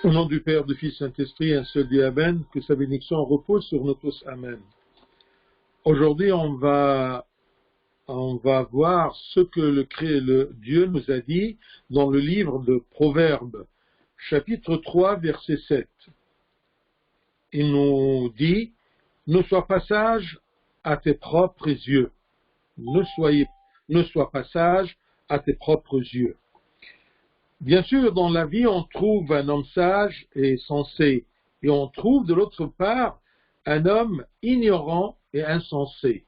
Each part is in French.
Au nom du Père, du Fils, Saint-Esprit, un seul Dieu, Amen, que sa bénédiction repose sur nous tous, Amen. Aujourd'hui, on va voir ce que le Dieu nous a dit dans le livre de Proverbes, chapitre 3, verset 7. Il nous dit, « Ne sois pas sage à tes propres yeux. Ne sois pas sage à tes propres yeux. » Bien sûr, dans la vie, on trouve un homme sage et sensé, et on trouve de l'autre part un homme ignorant et insensé.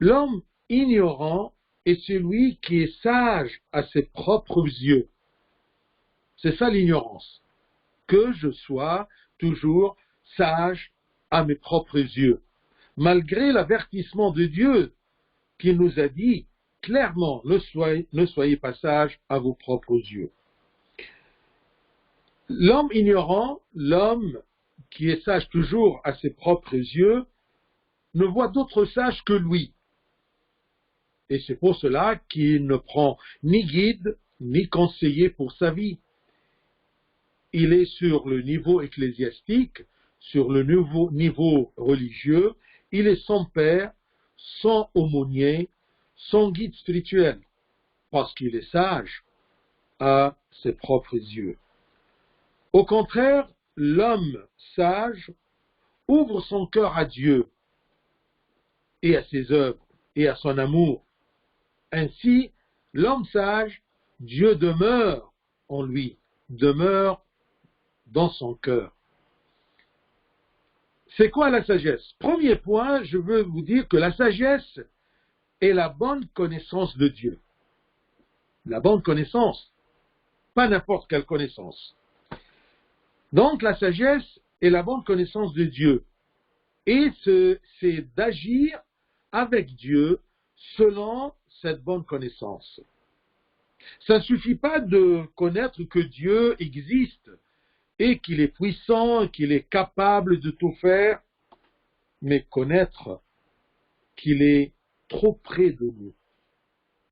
L'homme ignorant est celui qui est sage à ses propres yeux. C'est ça l'ignorance, que je sois toujours sage à mes propres yeux, malgré l'avertissement de Dieu qui nous a dit clairement, ne soyez pas sages à vos propres yeux. L'homme ignorant, l'homme qui est sage toujours à ses propres yeux, ne voit d'autre sage que lui. Et c'est pour cela qu'il ne prend ni guide, ni conseiller pour sa vie. Il est sur le niveau ecclésiastique, sur le niveau religieux, il est sans père, sans aumônier, son guide spirituel, parce qu'il est sage à ses propres yeux. Au contraire, l'homme sage ouvre son cœur à Dieu et à ses œuvres et à son amour. Ainsi, l'homme sage, Dieu demeure en lui, demeure dans son cœur. C'est quoi la sagesse? Premier point, je veux vous dire que la sagesse est la bonne connaissance de Dieu. La bonne connaissance, pas n'importe quelle connaissance. Donc la sagesse est la bonne connaissance de Dieu. Et c'est d'agir avec Dieu selon cette bonne connaissance. Ça ne suffit pas de connaître que Dieu existe et qu'il est puissant, qu'il est capable de tout faire, mais connaître qu'il est trop près de nous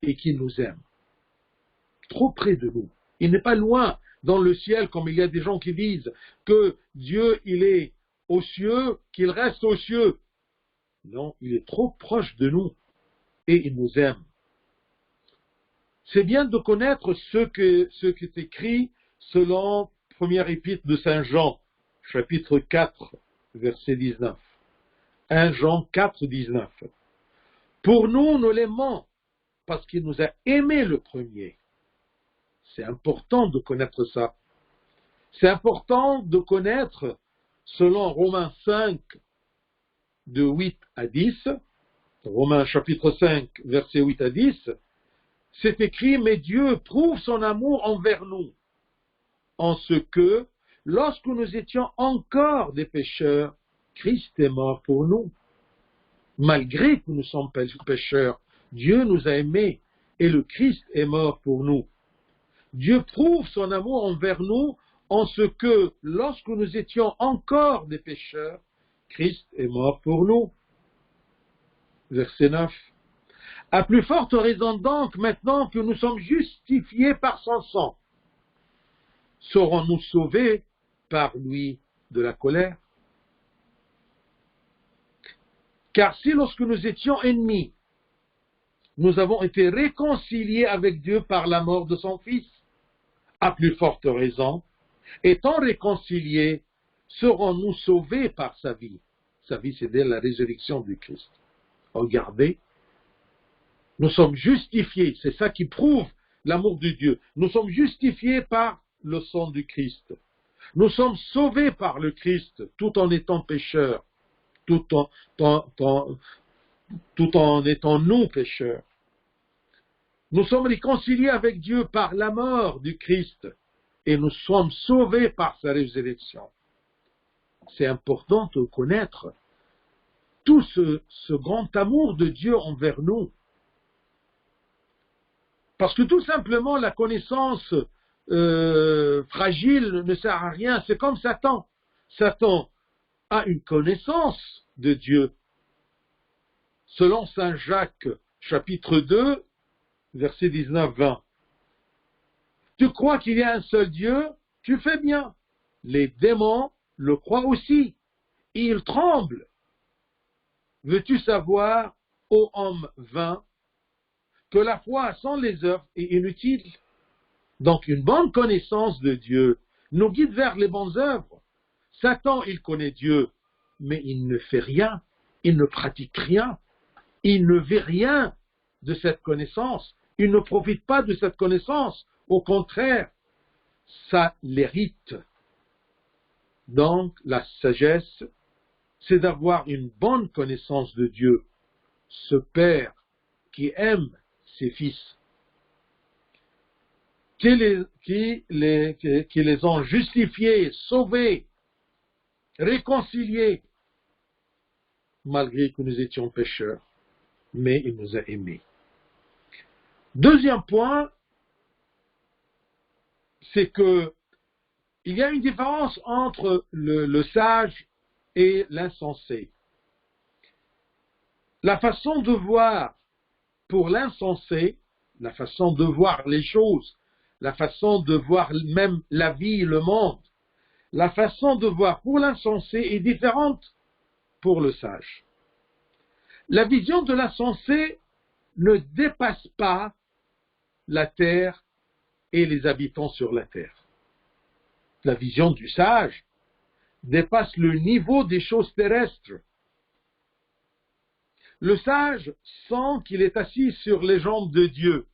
et qu'il nous aime. Trop près de nous. Il n'est pas loin dans le ciel, comme il y a des gens qui disent que Dieu, il est aux cieux, qu'il reste aux cieux. Non, il est trop proche de nous et il nous aime. C'est bien de connaître ce qui est écrit selon première épître de Saint Jean, chapitre 4, verset 19. 1 Jean 4, 19. Pour nous l'aimons, parce qu'il nous a aimés le premier. C'est important de connaître ça. C'est important de connaître, selon Romains 5, de 8 à 10, Romains chapitre 5, verset 8 à 10, c'est écrit, mais Dieu prouve son amour envers nous, en ce que, lorsque nous étions encore des pécheurs, Christ est mort pour nous. Malgré que nous sommes pécheurs, Dieu nous a aimés et le Christ est mort pour nous. Dieu prouve son amour envers nous en ce que, lorsque nous étions encore des pécheurs, Christ est mort pour nous. Verset 9. À plus forte raison donc, maintenant que nous sommes justifiés par son sang, serons-nous sauvés par lui de la colère? Car si lorsque nous étions ennemis, nous avons été réconciliés avec Dieu par la mort de son Fils, à plus forte raison, étant réconciliés, serons-nous sauvés par sa vie. Sa vie, c'est dès la résurrection du Christ. Regardez, nous sommes justifiés, c'est ça qui prouve l'amour de Dieu. Nous sommes justifiés par le sang du Christ. Nous sommes sauvés par le Christ, tout en étant pécheurs, tout en étant nous pécheurs. Nous sommes réconciliés avec Dieu par la mort du Christ et nous sommes sauvés par sa résurrection. C'est important de connaître tout ce grand amour de Dieu envers nous. Parce que tout simplement, la connaissance fragile ne sert à rien. C'est comme Satan. Satan a une connaissance de Dieu. Selon Saint Jacques, chapitre 2, verset 19-20. Tu crois qu'il y a un seul Dieu? tu fais bien. Les démons le croient aussi. Ils tremblent. Veux-tu savoir, ô homme vain, que la foi sans les œuvres est inutile? Donc une bonne connaissance de Dieu nous guide vers les bonnes œuvres. Satan, il connaît Dieu, mais il ne fait rien, il ne pratique rien, il ne vit rien de cette connaissance, il ne profite pas de cette connaissance, au contraire, ça l'hérite. Donc la sagesse, c'est d'avoir une bonne connaissance de Dieu, ce Père qui aime ses fils, qui les ont justifiés, sauvés, réconciliés, malgré que nous étions pécheurs, mais il nous a aimés. Deuxième point, c'est que il y a une différence entre le sage et l'insensé. La façon de voir pour l'insensé, la façon de voir les choses, la façon de voir même la vie, le monde, la façon de voir pour l'insensé est différente pour le sage. La vision de l'insensé ne dépasse pas la terre et les habitants sur la terre. La vision du sage dépasse le niveau des choses terrestres. Le sage sent qu'il est assis sur les jambes de Dieu,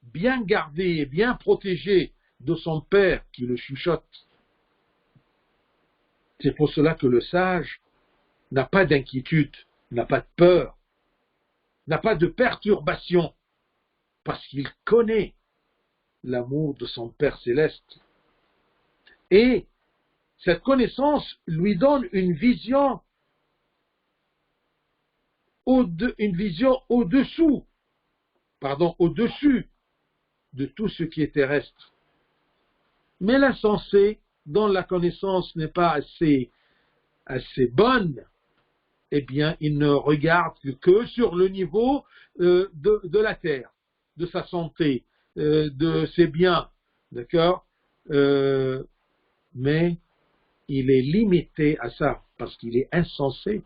bien gardé et bien protégé de son Père qui le chuchote. C'est pour cela que le sage n'a pas d'inquiétude, n'a pas de peur, n'a pas de perturbation, parce qu'il connaît l'amour de son Père céleste. Et cette connaissance lui donne une vision au-dessus de tout ce qui est terrestre. Mais l'insensé, dont la connaissance n'est pas assez bonne, eh bien, il ne regarde que sur le niveau de la terre, de sa santé, de ses biens, d'accord, mais il est limité à ça, parce qu'il est insensé.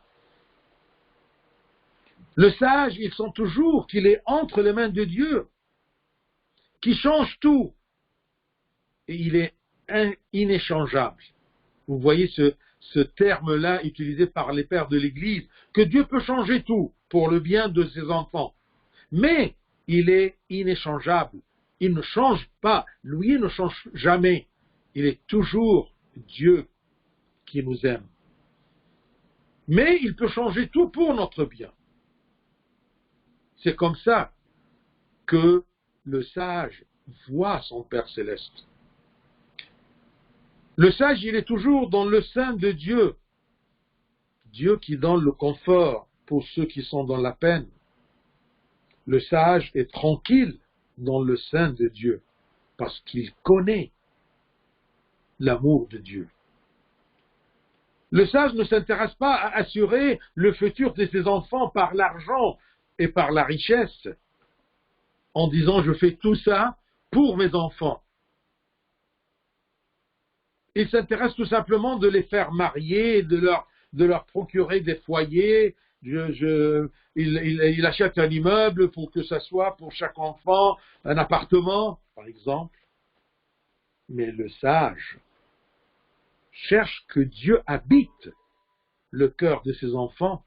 Le sage, il sent toujours qu'il est entre les mains de Dieu, qui change tout, et il est inéchangeable. Vous voyez ce terme-là utilisé par les pères de l'Église, que Dieu peut changer tout pour le bien de ses enfants. Mais il est inéchangeable. Il ne change pas. Lui ne change jamais. Il est toujours Dieu qui nous aime. Mais il peut changer tout pour notre bien. C'est comme ça que le sage voit son Père céleste. Le sage, il est toujours dans le sein de Dieu. Dieu qui donne le confort pour ceux qui sont dans la peine. Le sage est tranquille dans le sein de Dieu parce qu'il connaît l'amour de Dieu. Le sage ne s'intéresse pas à assurer le futur de ses enfants par l'argent et par la richesse, en disant je fais tout ça pour mes enfants. Il s'intéresse tout simplement de les faire marier, de leur procurer des foyers. Il achète un immeuble pour que ça soit pour chaque enfant un appartement, par exemple. Mais le sage cherche que Dieu habite le cœur de ses enfants.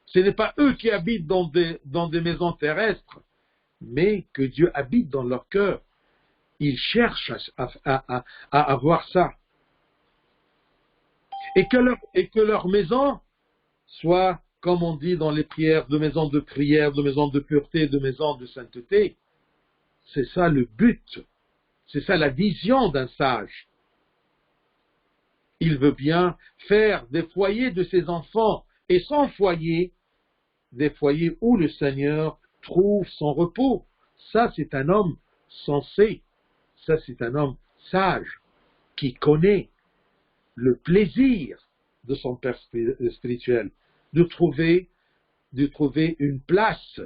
Ce n'est pas eux qui habitent dans des maisons terrestres, mais que Dieu habite dans leur cœur. Ils cherchent à avoir ça. Et que leur maison soit, comme on dit dans les prières, de maison de prière, de maison de pureté, de maison de sainteté. C'est ça le but. C'est ça la vision d'un sage. Il veut bien faire des foyers de ses enfants et son foyer, des foyers où le Seigneur trouve son repos. Ça, c'est un homme sensé. Ça, c'est un homme sage qui connaît le plaisir de son Père spirituel, de trouver une place,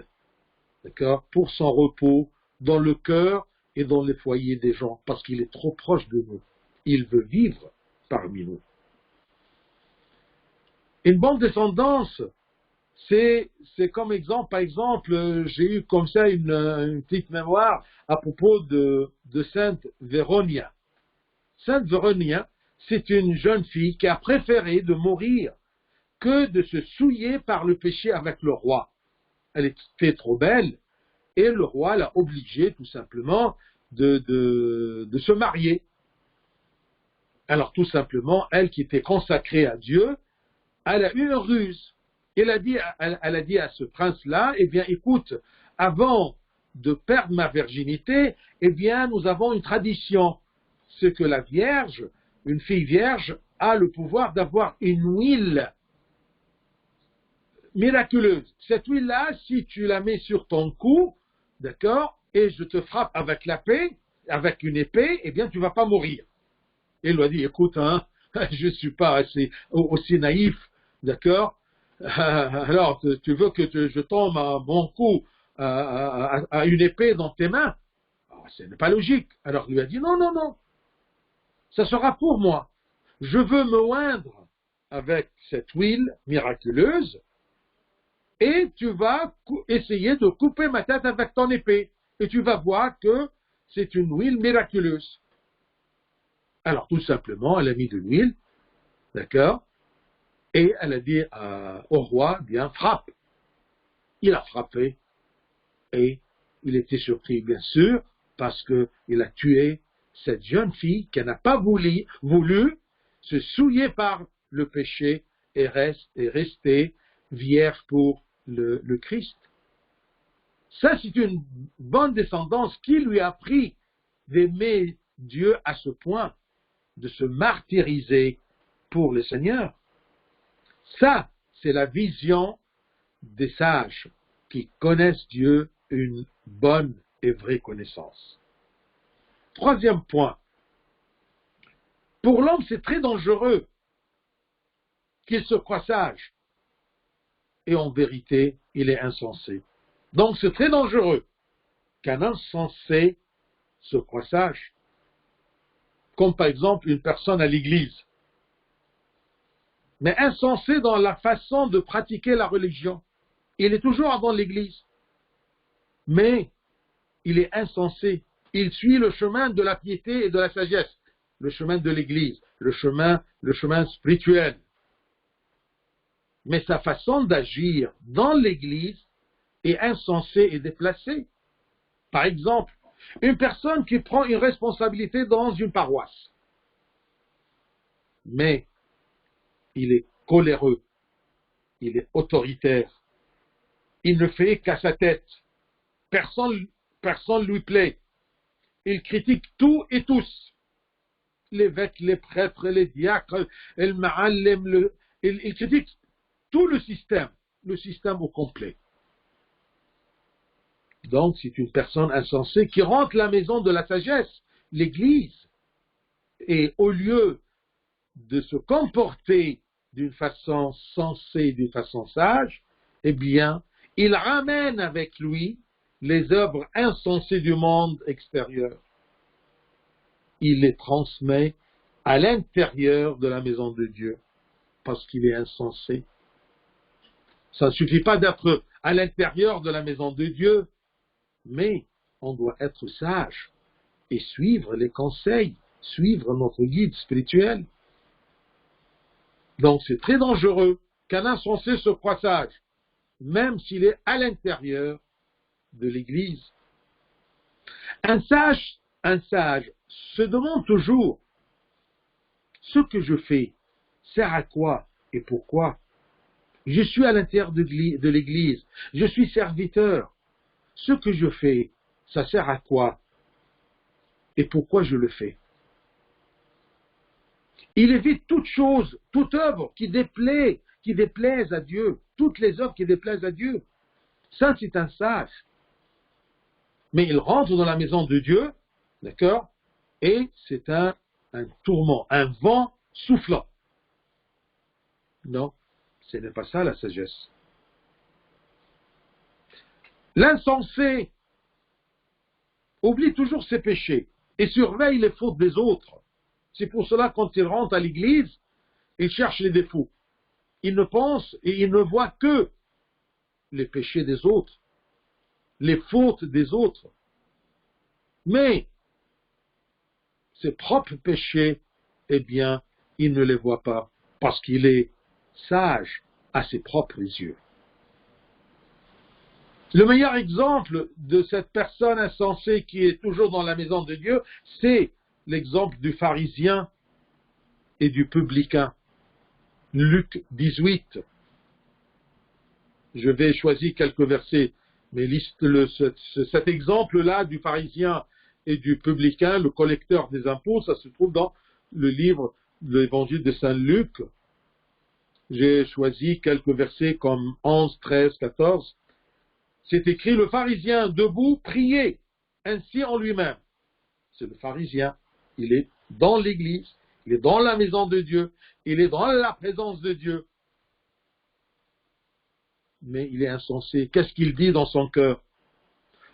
d'accord, pour son repos dans le cœur et dans les foyers des gens, parce qu'il est trop proche de nous. Il veut vivre parmi nous. Une bonne descendance, c'est comme exemple, par exemple, j'ai eu comme ça une petite mémoire à propos de Sainte Véronia. Sainte Véronia, c'est une jeune fille qui a préféré de mourir que de se souiller par le péché avec le roi. Elle était trop belle et le roi l'a obligée tout simplement de se marier. Alors tout simplement, elle qui était consacrée à Dieu, elle a eu une ruse. Elle a dit à ce prince-là, eh bien écoute, avant de perdre ma virginité, eh bien nous avons une tradition, c'est que la vierge, une fille vierge, a le pouvoir d'avoir une huile miraculeuse. Cette huile-là, si tu la mets sur ton cou, d'accord, et je te frappe avec avec une épée, eh bien tu ne vas pas mourir. Il lui a dit, écoute, hein, je ne suis pas aussi naïf, d'accord, alors tu veux que je tombe à mon cou à une épée dans tes mains? Ce n'est pas logique. Alors il lui a dit, non, non, non, ça sera pour moi. Je veux me oindre avec cette huile miraculeuse, et tu vas essayer de couper ma tête avec ton épée. Et tu vas voir que c'est une huile miraculeuse. Alors, tout simplement, elle a mis de l'huile, d'accord, et elle a dit au roi, bien, frappe. Il a frappé, et il était surpris, bien sûr, parce qu'il a tué cette jeune fille qui n'a pas voulu se souiller par le péché et rester vierge pour le Christ. Ça, c'est une bonne descendance qui lui a appris d'aimer Dieu à ce point, de se martyriser pour le Seigneur. Ça, c'est la vision des sages qui connaissent Dieu une bonne et vraie connaissance. Troisième point. Pour l'homme, c'est très dangereux qu'il se croie sage. Et en vérité, il est insensé. Donc c'est très dangereux qu'un insensé se croie sage. Comme par exemple une personne à l'église. Mais insensé dans la façon de pratiquer la religion. Il est toujours avant l'église. Mais il est insensé. Il suit le chemin de la piété et de la sagesse. Le chemin de l'église. Le chemin spirituel. Mais sa façon d'agir dans l'église est insensée et déplacée. Par exemple, une personne qui prend une responsabilité dans une paroisse, mais il est coléreux, il est autoritaire, il ne fait qu'à sa tête, personne lui plaît, il critique tout et tous, l'évêque, les prêtres, les diacres, le ma'allem, il critique tout le système au complet. Donc, c'est une personne insensée qui rentre la maison de la sagesse, l'église, et au lieu de se comporter d'une façon sensée, d'une façon sage, eh bien, il ramène avec lui les œuvres insensées du monde extérieur. Il les transmet à l'intérieur de la maison de Dieu, parce qu'il est insensé. Ça ne suffit pas d'être à l'intérieur de la maison de Dieu, mais on doit être sage et suivre les conseils, suivre notre guide spirituel. Donc c'est très dangereux qu'un insensé se croie sage, même s'il est à l'intérieur de l'Église. Un sage se demande toujours, ce que je fais sert à quoi et pourquoi? Je suis à l'intérieur de l'Église, je suis serviteur. Ce que je fais, ça sert à quoi? Et pourquoi je le fais? Il évite toute chose, toute œuvre qui déplaise à Dieu, toutes les œuvres qui déplaisent à Dieu. Ça, c'est un sage. Mais il rentre dans la maison de Dieu, d'accord? Et c'est un tourment, un vent soufflant. Non, ce n'est pas ça la sagesse. L'insensé oublie toujours ses péchés et surveille les fautes des autres. C'est pour cela, quand il rentre à l'église, il cherche les défauts. Il ne pense et il ne voit que les péchés des autres, les fautes des autres. Mais ses propres péchés, eh bien, il ne les voit pas parce qu'il est sage à ses propres yeux. Le meilleur exemple de cette personne insensée qui est toujours dans la maison de Dieu, c'est l'exemple du pharisien et du publicain. Luc 18. Je vais choisir quelques versets, mais cet exemple-là du pharisien et du publicain, le collecteur des impôts, ça se trouve dans le livre de l'évangile de Saint Luc. J'ai choisi quelques versets comme 11, 13, 14. C'est écrit, le pharisien debout priait ainsi en lui-même. C'est le pharisien, il est dans l'église, il est dans la maison de Dieu, il est dans la présence de Dieu. Mais il est insensé. Qu'est-ce qu'il dit dans son cœur?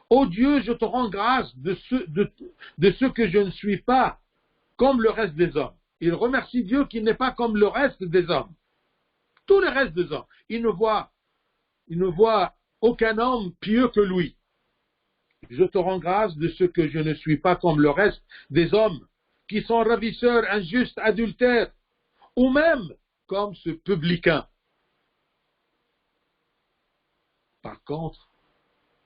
Ô Dieu, je te rends grâce de ce que je ne suis pas comme le reste des hommes. Il remercie Dieu qu'il n'est pas comme le reste des hommes. Tous les restes des hommes. Il ne voit aucun homme pieux que lui. Je te rends grâce de ce que je ne suis pas comme le reste des hommes, qui sont ravisseurs, injustes, adultères, ou même comme ce publicain. Par contre,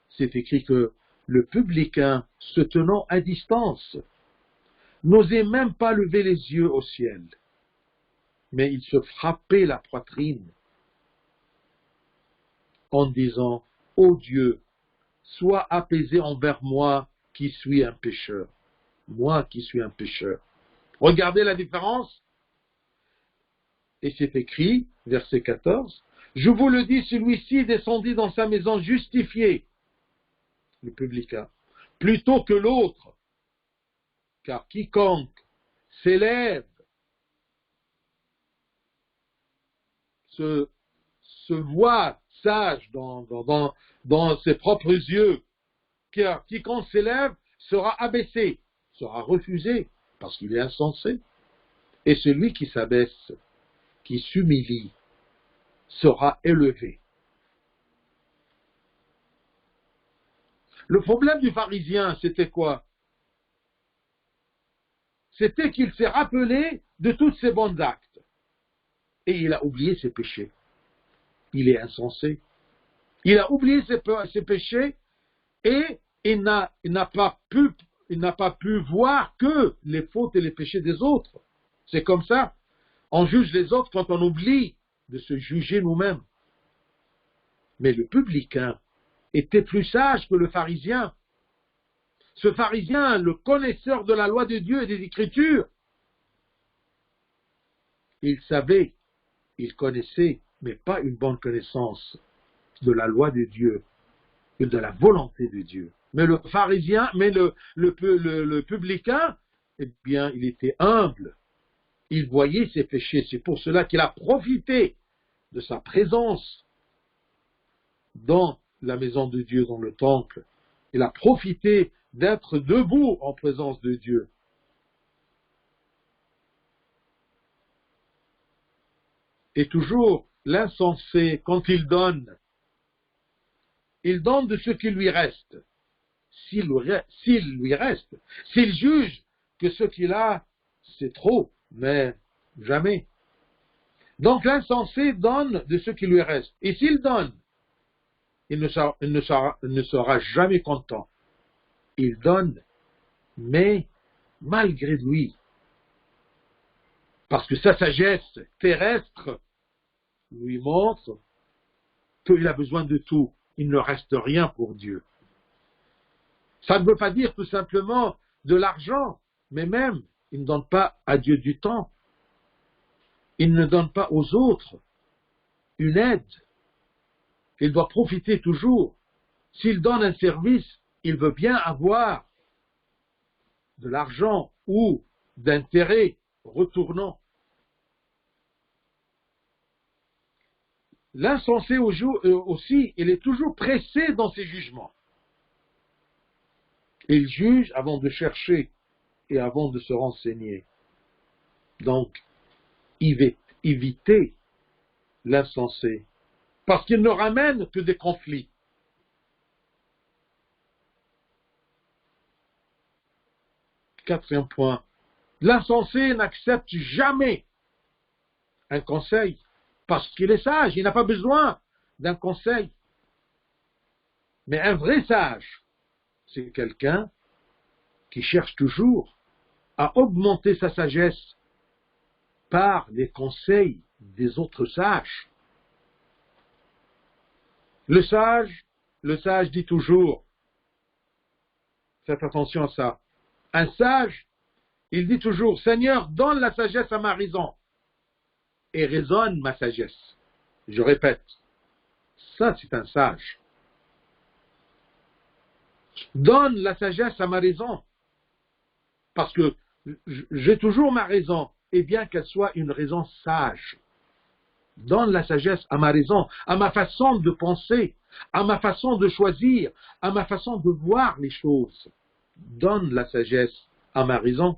c'est écrit que le publicain, se tenant à distance, n'osait même pas lever les yeux au ciel, mais il se frappait la poitrine en disant, ô Dieu, sois apaisé envers moi qui suis un pécheur. Moi qui suis un pécheur. Regardez la différence. Et c'est écrit, verset 14, je vous le dis, celui-ci descendit dans sa maison justifié, le publicain, plutôt que l'autre, car quiconque s'élève se voit sage dans ses propres yeux, car quiconque s'élève sera abaissé, sera refusé, parce qu'il est insensé. Et celui qui s'abaisse, qui s'humilie, sera élevé. Le problème du pharisien, c'était quoi? C'était qu'il s'est rappelé de tous ses bons actes. Et il a oublié ses péchés. Il est insensé. Il a oublié ses péchés et il n'a pas pu voir que les fautes et les péchés des autres. C'est comme ça. On juge les autres quand on oublie de se juger nous-mêmes. Mais le publicain était plus sage que le pharisien. Ce pharisien, le connaisseur de la loi de Dieu et des Écritures, il savait, il connaissait, mais pas une bonne connaissance de la loi de Dieu et de la volonté de Dieu. Mais le pharisien, mais le publicain, eh bien, il était humble. Il voyait ses péchés. C'est pour cela qu'il a profité de sa présence dans la maison de Dieu, dans le temple. Il a profité d'être debout en présence de Dieu. Et toujours, l'insensé, quand il donne de ce qui lui reste. S'il lui reste. S'il juge que ce qu'il a, c'est trop, mais jamais. Donc l'insensé donne de ce qui lui reste. Et s'il donne, il ne sera jamais content. Il donne, mais malgré lui. Parce que sa sagesse terrestre lui montre qu'il a besoin de tout. Il ne reste rien pour Dieu. Ça ne veut pas dire tout simplement de l'argent, mais même, il ne donne pas à Dieu du temps. Il ne donne pas aux autres une aide. Il doit profiter toujours. S'il donne un service, il veut bien avoir de l'argent ou d'intérêt retournant. L'insensé aussi, il est toujours pressé dans ses jugements. Il juge avant de chercher et avant de se renseigner. Donc, évitez l'insensé, parce qu'il ne ramène que des conflits. Quatrième point, l'insensé n'accepte jamais un conseil, parce qu'il est sage, il n'a pas besoin d'un conseil. Mais un vrai sage, c'est quelqu'un qui cherche toujours à augmenter sa sagesse par les conseils des autres sages. Le sage dit toujours, faites attention à ça, un sage, il dit toujours, Seigneur, donne la sagesse à ma raison et raisonne ma sagesse. Je répète, ça c'est un sage. Donne la sagesse à ma raison, parce que j'ai toujours ma raison, et bien qu'elle soit une raison sage. Donne la sagesse à ma raison, à ma façon de penser, à ma façon de choisir, à ma façon de voir les choses. Donne la sagesse à ma raison.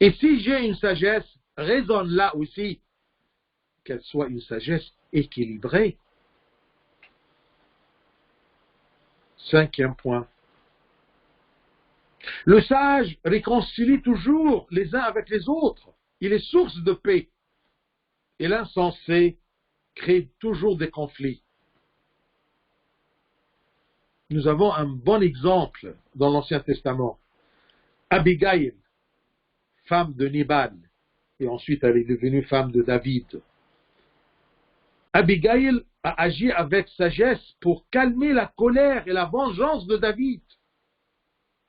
Et si j'ai une sagesse, raisonne-la aussi, qu'elle soit une sagesse équilibrée. Cinquième point. Le sage réconcilie toujours les uns avec les autres. Il est source de paix. Et l'insensé crée toujours des conflits. Nous avons un bon exemple dans l'Ancien Testament. Abigail, femme de Nabal, et ensuite elle est devenue femme de David. Abigail a agi avec sagesse pour calmer la colère et la vengeance de David,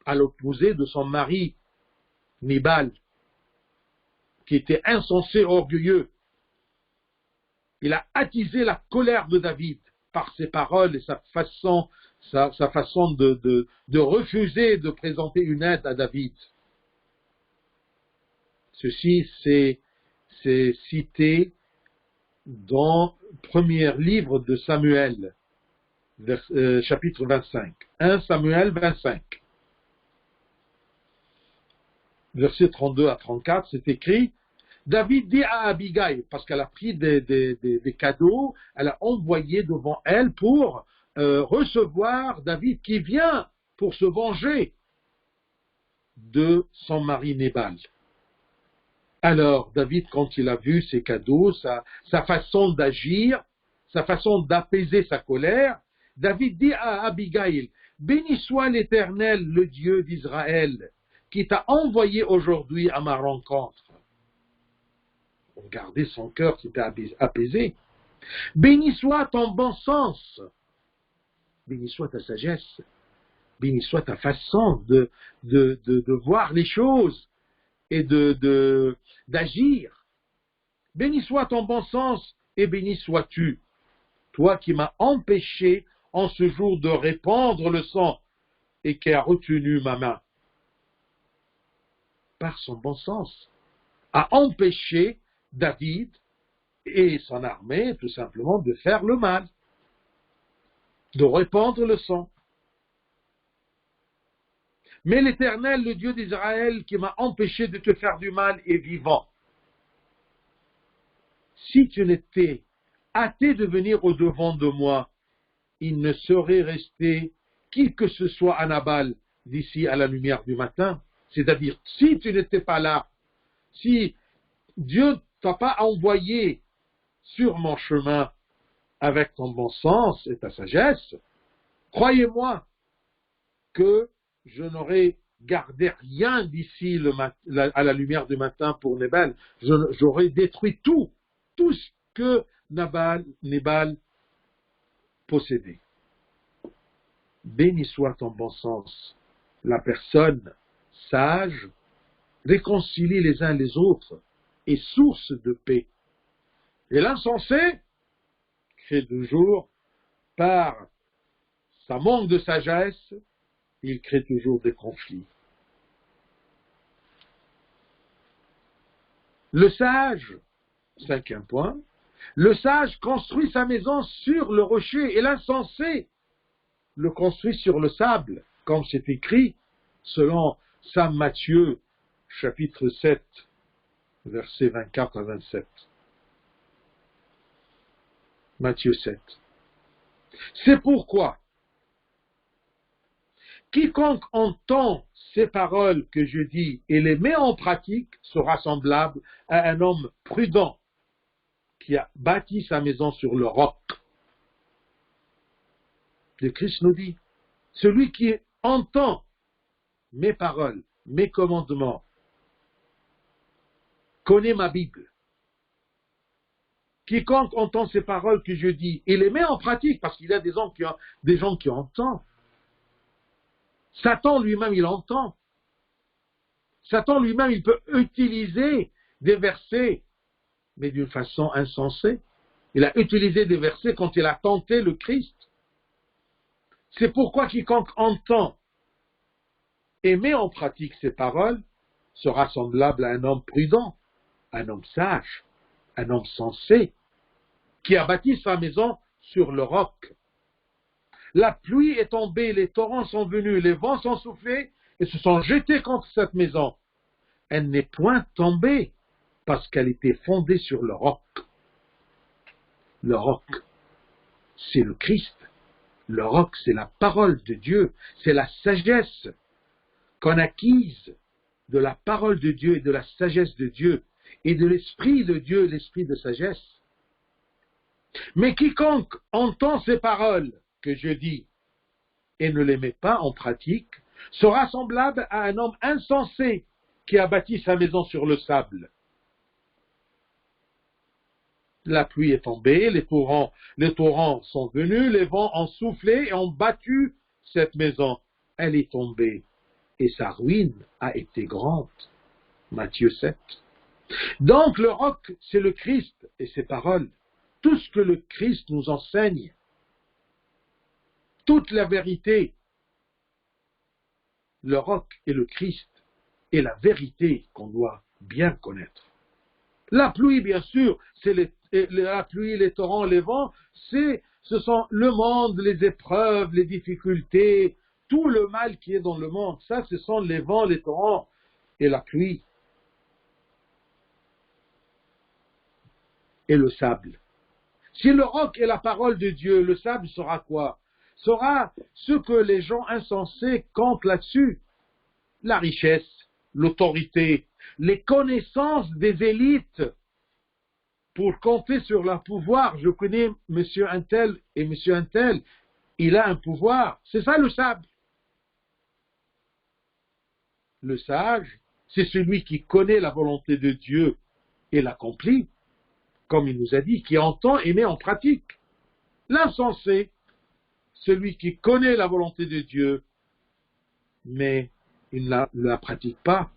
à l'opposé de son mari, Nabal, qui était insensé, orgueilleux. Il a attisé la colère de David par ses paroles et sa façon de refuser de présenter une aide à David. Ceci, c'est cité dans le premier livre de Samuel, chapitre 25. 1 Samuel 25. Versets 32 à 34, c'est écrit, David dit à Abigail, parce qu'elle a pris des cadeaux, elle a envoyé devant elle pour recevoir David qui vient pour se venger de son mari Nabal. Alors, David, quand il a vu ces cadeaux, sa façon d'agir, sa façon d'apaiser sa colère, David dit à Abigail, béni soit l'Éternel, le Dieu d'Israël, qui t'a envoyé aujourd'hui à ma rencontre. Regardez, son cœur s'était apaisé. Béni soit ton bon sens, béni soit ta sagesse, béni soit ta façon de voir les choses et d'agir. Béni soit ton bon sens et béni sois-tu, toi qui m'as empêché en ce jour de répandre le sang et qui a retenu ma main. Par son bon sens, a empêché David et son armée tout simplement de faire le mal, de répandre le sang. Mais l'Éternel, le Dieu d'Israël, qui m'a empêché de te faire du mal, est vivant. Si tu n'étais hâté de venir au-devant de moi, il ne serait resté qui que ce soit à Nabal d'ici à la lumière du matin. C'est-à-dire, si tu n'étais pas là, si Dieu ne t'a pas envoyé sur mon chemin avec ton bon sens et ta sagesse, croyez-moi que je n'aurais gardé rien d'ici à la lumière du matin pour Nabal. J'aurais détruit tout ce que Nabal possédait. Béni soit ton bon sens. La personne sage réconcilie les uns les autres et source de paix. Et l'insensé crée toujours, par sa manque de sagesse, il crée toujours des conflits. Le sage, cinquième point, le sage construit sa maison sur le rocher et l'insensé le construit sur le sable. comme c'est écrit, selon Saint Matthieu, chapitre 7, versets 24 à 27. Matthieu 7. C'est pourquoi, quiconque entend ces paroles que je dis et les met en pratique sera semblable à un homme prudent qui a bâti sa maison sur le roc. Le Christ nous dit, celui qui entend mes paroles, mes commandements, connaît ma Bible. Quiconque entend ces paroles que je dis et les met en pratique, parce qu'il y a des gens qui entendent. Satan lui-même, il entend. Satan lui-même, il peut utiliser des versets, mais d'une façon insensée. Il a utilisé des versets quand il a tenté le Christ. C'est pourquoi quiconque entend et met en pratique ces paroles sera semblable à un homme prudent, un homme sage, un homme sensé, qui a bâti sa maison sur le roc. La pluie est tombée, les torrents sont venus, les vents sont soufflés et se sont jetés contre cette maison. Elle n'est point tombée parce qu'elle était fondée sur le roc. Le roc, c'est le Christ. Le roc, c'est la parole de Dieu. C'est la sagesse qu'on acquise de la parole de Dieu et de la sagesse de Dieu et de l'Esprit de Dieu, l'Esprit de sagesse. Mais quiconque entend ces paroles que je dis et ne les met pas en pratique sera semblable à un homme insensé qui a bâti sa maison sur le sable. La pluie est tombée, les torrents sont venus, les vents ont soufflé et ont battu cette maison. Elle est tombée et sa ruine a été grande. Matthieu 7. Donc le roc, c'est le Christ et ses paroles. Tout ce que le Christ nous enseigne, toute la vérité, le roc et le Christ est la vérité qu'on doit bien connaître. La pluie, bien sûr, c'est la pluie, les torrents, les vents, ce sont le monde, les épreuves, les difficultés, tout le mal qui est dans le monde. Ça, ce sont les vents, les torrents et la pluie. Et le sable. Si le roc est la parole de Dieu, le sable sera quoi? Sera ce que les gens insensés comptent là-dessus. La richesse, l'autorité, les connaissances des élites pour compter sur leur pouvoir. Je connais monsieur un tel et monsieur un tel, il a un pouvoir. C'est ça le sable. Le sage, c'est celui qui connaît la volonté de Dieu et l'accomplit, comme il nous a dit, qui entend et met en pratique. L'insensé, celui qui connaît la volonté de Dieu, mais il ne la pratique pas.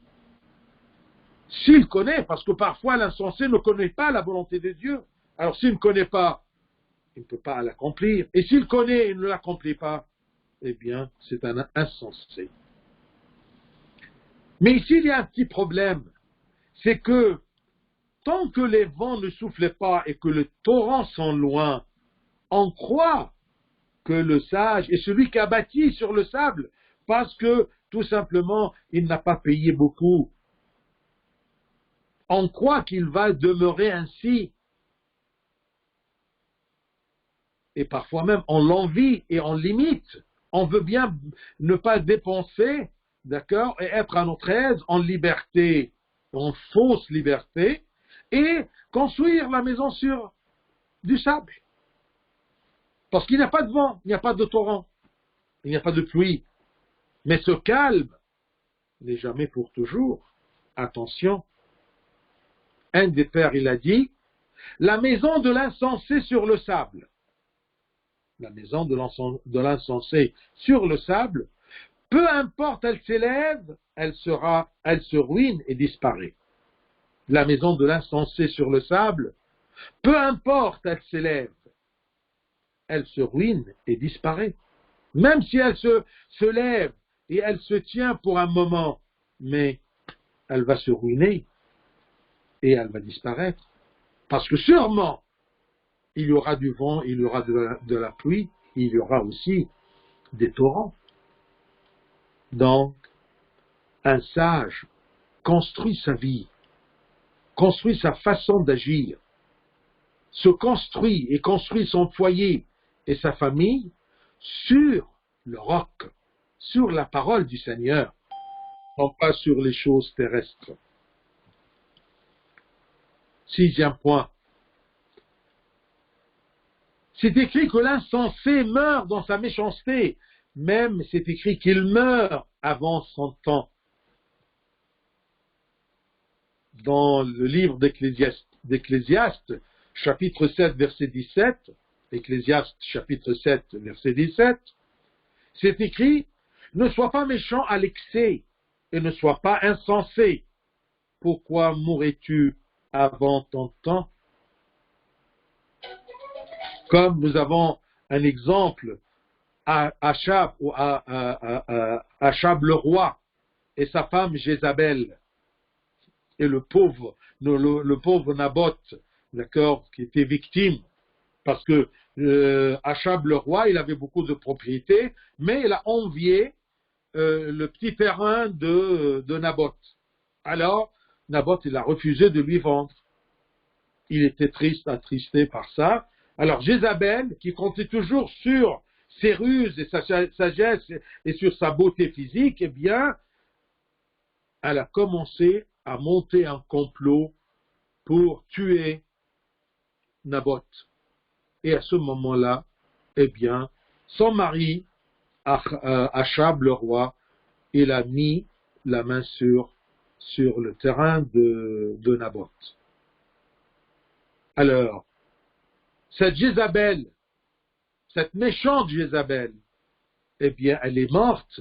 S'il connaît, parce que parfois l'insensé ne connaît pas la volonté de Dieu, alors s'il ne connaît pas, il ne peut pas l'accomplir. Et s'il connaît et ne l'accomplit pas, eh bien, c'est un insensé. Mais ici, il y a un petit problème. C'est que, tant que les vents ne soufflent pas et que les torrents sont loin, on croit que le sage est celui qui a bâti sur le sable, parce que, tout simplement, il n'a pas payé beaucoup. On croit qu'il va demeurer ainsi. Et parfois même, on l'envie et on limite. On veut bien ne pas dépenser, d'accord, et être à notre aise en liberté, en fausse liberté, et construire la maison sur du sable. Parce qu'il n'y a pas de vent, il n'y a pas de torrent, il n'y a pas de pluie. Mais ce calme n'est jamais pour toujours. Attention. Un des pères, il a dit, la maison de l'insensé sur le sable. La maison de l'insensé sur le sable, peu importe elle s'élève, elle se ruine et disparaît. La maison de l'insensé sur le sable, peu importe elle s'élève, elle se ruine et disparaît. Même si elle se lève et elle se tient pour un moment, mais elle va se ruiner et elle va disparaître. Parce que sûrement, il y aura du vent, il y aura de la pluie, il y aura aussi des torrents. Donc, un sage construit sa vie, construit sa façon d'agir, se construit et construit son foyer et sa famille sur le roc, sur la parole du Seigneur, non pas sur les choses terrestres. Sixième point. C'est écrit que l'insensé meurt dans sa méchanceté, même c'est écrit qu'il meurt avant son temps. Dans le livre d'Ecclésiaste, chapitre 7, verset 17, Ecclésiaste, chapitre 7, verset 17, c'est écrit « Ne sois pas méchant à l'excès et ne sois pas insensé. Pourquoi mourrais-tu avant ton temps ?» Comme nous avons un exemple, Achab le roi et sa femme Jézabel, et le pauvre Naboth, d'accord, qui était victime, parce que Achab le roi, il avait beaucoup de propriétés, mais il a envié le petit terrain de Naboth. Alors, Naboth, il a refusé de lui vendre. Il était attristé par ça. Alors, Jézabel, qui comptait toujours sur ses ruses et sa sagesse et sur sa beauté physique, eh bien, elle a commencé à monter un complot pour tuer Naboth. Et à ce moment-là, eh bien, son mari, Achab le roi, il a mis la main sur le terrain de Naboth. Alors, cette Jézabel, cette méchante Jézabel, eh bien, elle est morte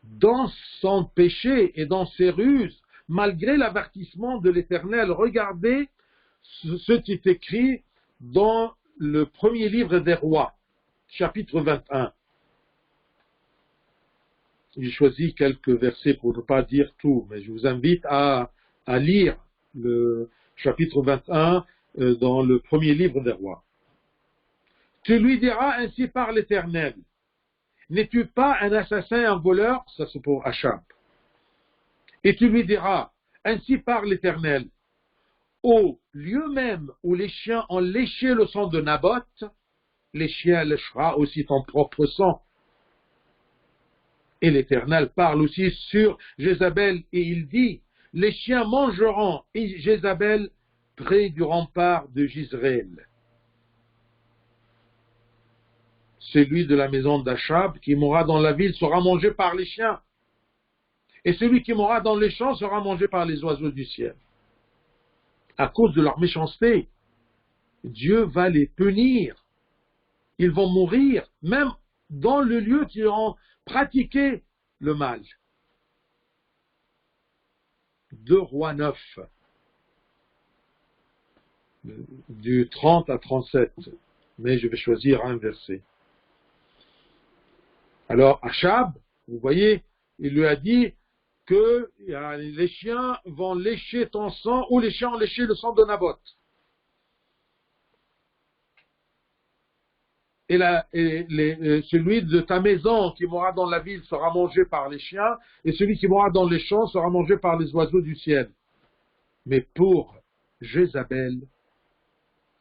dans son péché et dans ses ruses, malgré l'avertissement de l'Éternel. Regardez ce qui est écrit dans le premier livre des rois, chapitre 21. J'ai choisi quelques versets pour ne pas dire tout, mais je vous invite à lire le chapitre 21 dans le premier livre des rois. Tu lui diras, ainsi parle l'Éternel, n'es-tu pas un assassin, un voleur? Ça c'est pour Achab. Et tu lui diras, ainsi parle l'Éternel, au lieu même où les chiens ont léché le sang de Naboth, les chiens léchera aussi ton propre sang. Et l'Éternel parle aussi sur Jézabel et il dit, les chiens mangeront Jézabel près du rempart de Jizréel. Celui de la maison d'Achab qui mourra dans la ville sera mangé par les chiens. Et celui qui mourra dans les champs sera mangé par les oiseaux du ciel. À cause de leur méchanceté, Dieu va les punir. Ils vont mourir, même dans le lieu qui ont pratiqué le mal. 2 Rois 9, du 30 à 37. Mais je vais choisir un verset. Alors, Achab, vous voyez, il lui a dit que les chiens vont lécher ton sang, ou les chiens ont léché le sang de Naboth. Et celui de ta maison qui mourra dans la ville sera mangé par les chiens, et celui qui mourra dans les champs sera mangé par les oiseaux du ciel. Mais pour Jézabel,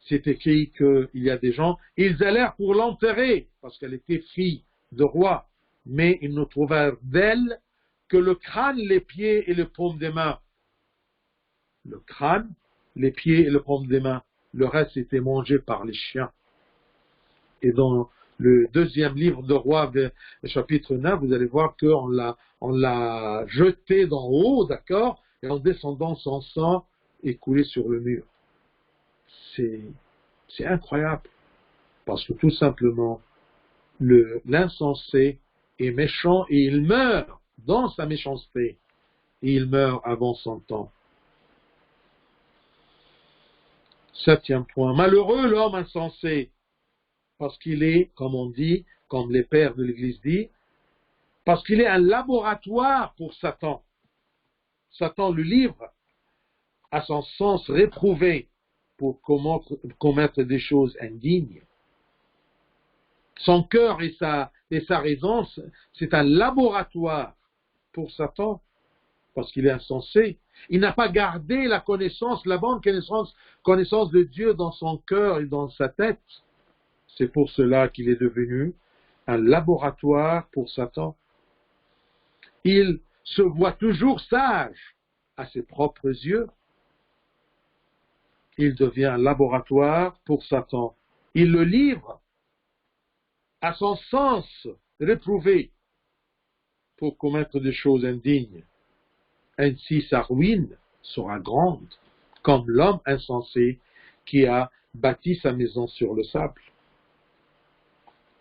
c'est écrit qu'il y a des gens, ils allèrent pour l'enterrer, parce qu'elle était fille de roi, mais ils ne trouvèrent d'elle que le crâne, les pieds et le paume des mains. Le crâne, les pieds et le paume des mains. Le reste était mangé par les chiens. Et dans le deuxième livre de Rois, chapitre 9, vous allez voir qu'on l'a jeté d'en haut, d'accord, et en descendant, son sang est coulé sur le mur. C'est incroyable, parce que tout simplement, l'insensé est méchant et il meurt dans sa méchanceté, et il meurt avant son temps. 7e point, malheureux l'homme insensé, parce qu'il est, comme on dit, comme les pères de l'Église disent, parce qu'il est un laboratoire pour Satan. Satan le livre à son sens réprouvé pour commettre des choses indignes. Son cœur et sa et sa raison, c'est un laboratoire pour Satan, parce qu'il est insensé. Il n'a pas gardé la connaissance, la bonne connaissance de Dieu dans son cœur et dans sa tête. C'est pour cela qu'il est devenu un laboratoire pour Satan. Il se voit toujours sage à ses propres yeux. Il devient un laboratoire pour Satan. Il le livre à son sens réprouvé pour commettre des choses indignes. Ainsi sa ruine sera grande, comme l'homme insensé qui a bâti sa maison sur le sable.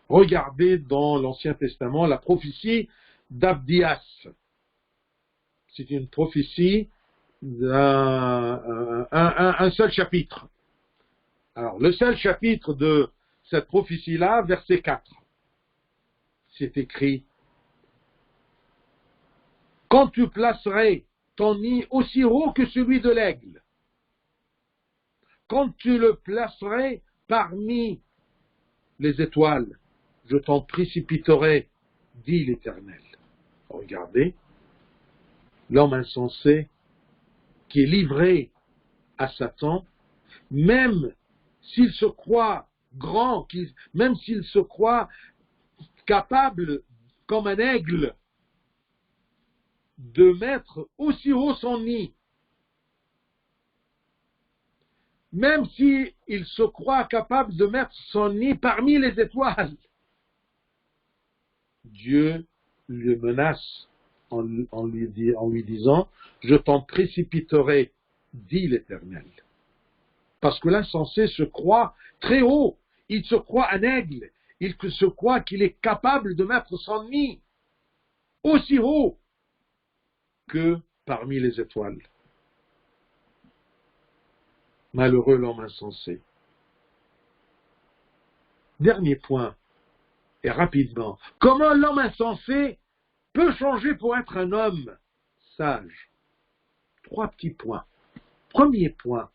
Regardez dans l'Ancien Testament la prophétie d'Abdias. C'est une prophétie d'un seul chapitre. Alors, le seul chapitre de cette prophétie-là, verset 4, c'est écrit: quand tu placerais ton nid aussi haut que celui de l'aigle, quand tu le placerais parmi les étoiles, je t'en précipiterai, dit l'Éternel. Regardez, l'homme insensé qui est livré à Satan, même s'il se croit grand, même s'il se croit capable, comme un aigle, de mettre aussi haut son nid, même s'il se croit capable de mettre son nid parmi les étoiles, Dieu le menace en lui disant: je t'en précipiterai, dit l'Éternel. Parce que l'insensé se croit très haut, il se croit un aigle, il se croit qu'il est capable de mettre son nid aussi haut que parmi les étoiles. Malheureux l'homme insensé. Dernier point, et rapidement. Comment l'homme insensé peut changer pour être un homme sage? 3 petits points. Premier point,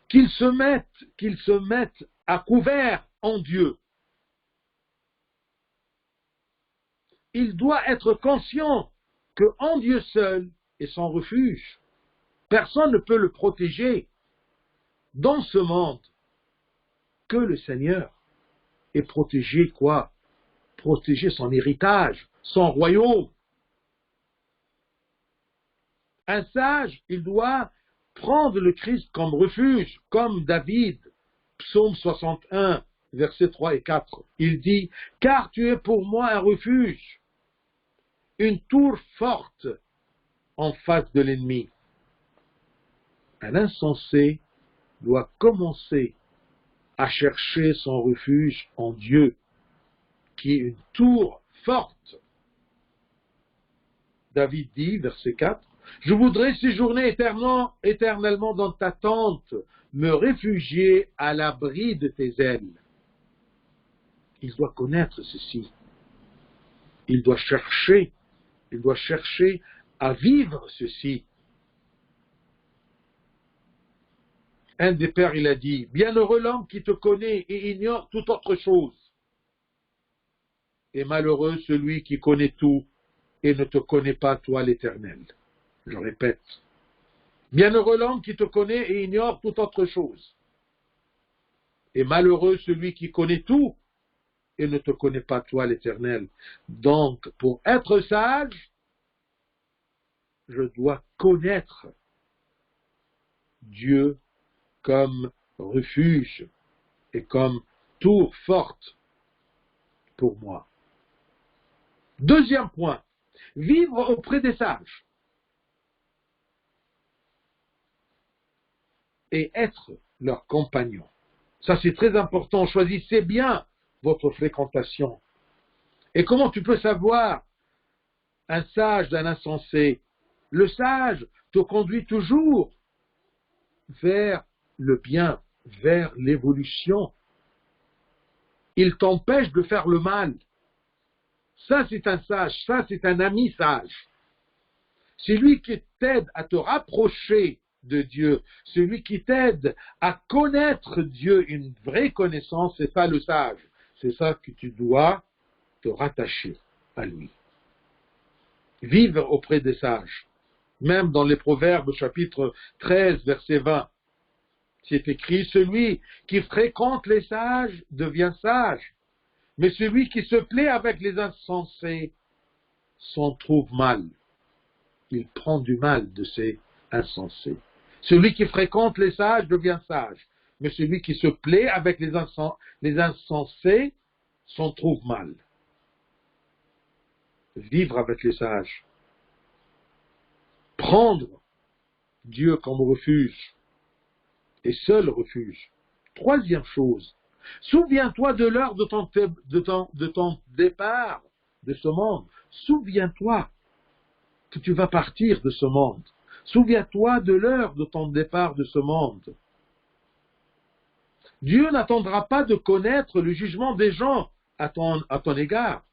qu'il se mette à couvert en Dieu. Il doit être conscient que en Dieu seul est son refuge. Personne ne peut le protéger dans ce monde que le Seigneur. Et protéger quoi? Protéger son héritage, son royaume. Un sage, il doit prendre le Christ comme refuge, comme David, psaume 61, versets 3 et 4. Il dit: car tu es pour moi un refuge, une tour forte en face de l'ennemi. Un insensé doit commencer à chercher son refuge en Dieu, qui est une tour forte. David dit, verset 4, je voudrais séjourner éternellement dans ta tente, me réfugier à l'abri de tes ailes. Il doit connaître ceci. Il doit chercher à vivre ceci. Un des pères, il a dit: bienheureux l'homme qui te connaît et ignore toute autre chose. Et malheureux celui qui connaît tout et ne te connaît pas, toi l'Éternel. Je répète. Bienheureux l'homme qui te connaît et ignore toute autre chose. Et malheureux celui qui connaît tout et ne te connaît pas, toi l'Éternel. Donc, pour être sage, je dois connaître Dieu comme refuge et comme tour forte pour moi. Deuxième point, vivre auprès des sages et être leur compagnon. Ça, c'est très important. Choisissez bien votre fréquentation. Et comment tu peux savoir un sage d'un insensé? Le sage te conduit toujours vers le bien, vers l'évolution. Il t'empêche de faire le mal. Ça, c'est un sage. Ça, c'est un ami sage. C'est lui qui t'aide à te rapprocher de Dieu. Celui qui t'aide à connaître Dieu, une vraie connaissance, c'est pas le sage. c'est ça que tu dois te rattacher à lui. Vivre auprès des sages. Même dans les Proverbes, chapitre 13, verset 20, c'est écrit, celui qui fréquente les sages devient sage, mais celui qui se plaît avec les insensés s'en trouve mal. Il prend du mal de ces insensés. Celui qui fréquente les sages devient sage, mais celui qui se plaît avec les insensés s'en trouve mal. Vivre avec les sages. Prendre Dieu comme refuge, et seul refuge. Troisième chose, souviens-toi de l'heure de ton départ de ce monde. Souviens-toi que tu vas partir de ce monde. Souviens-toi de l'heure de ton départ de ce monde. Dieu n'attendra pas de connaître le jugement des gens à ton égard.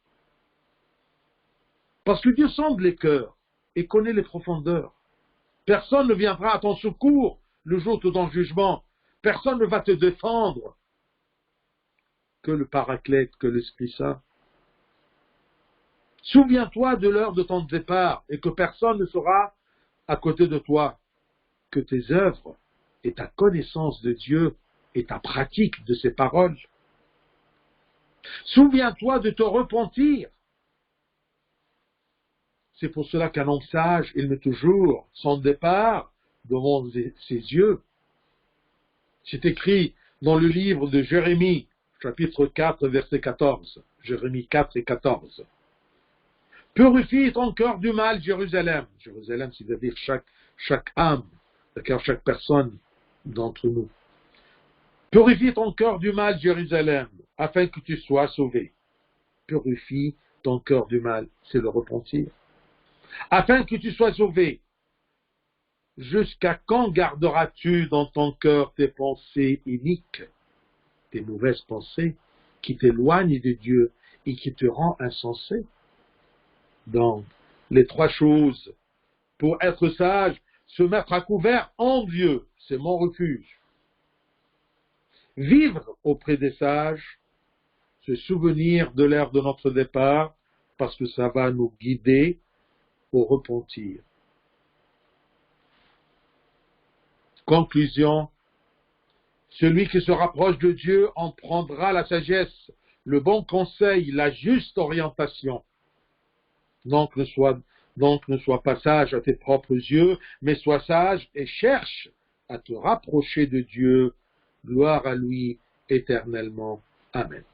Parce que Dieu sonde les cœurs et connaît les profondeurs. Personne ne viendra à ton secours le jour de ton jugement. Personne ne va te défendre que le Paraclète, que l'Esprit Saint. Souviens-toi de l'heure de ton départ et que personne ne sera à côté de toi, que tes œuvres et ta connaissance de Dieu et ta pratique de ses paroles. Souviens-toi de te repentir. C'est pour cela qu'un homme sage, il met toujours son départ devant ses yeux. C'est écrit dans le livre de Jérémie, chapitre 4, verset 14. Jérémie 4 et 14. Purifie ton cœur du mal, Jérusalem. Jérusalem, c'est-à-dire chaque âme, c'est-à-dire chaque personne d'entre nous. Purifie ton cœur du mal, Jérusalem, afin que tu sois sauvé. Purifie ton cœur du mal, c'est le repentir. Afin que tu sois sauvé. Jusqu'à quand garderas-tu dans ton cœur tes pensées iniques, tes mauvaises pensées, qui t'éloignent de Dieu et qui te rendent insensé? Donc, les trois choses, pour être sage, se mettre à couvert en Dieu, c'est mon refuge. Vivre auprès des sages, se souvenir de l'heure de notre départ, parce que ça va nous guider au repentir. Conclusion, celui qui se rapproche de Dieu en prendra la sagesse, le bon conseil, la juste orientation. Donc ne sois pas sage à tes propres yeux, mais sois sage et cherche à te rapprocher de Dieu. Gloire à lui éternellement. Amen.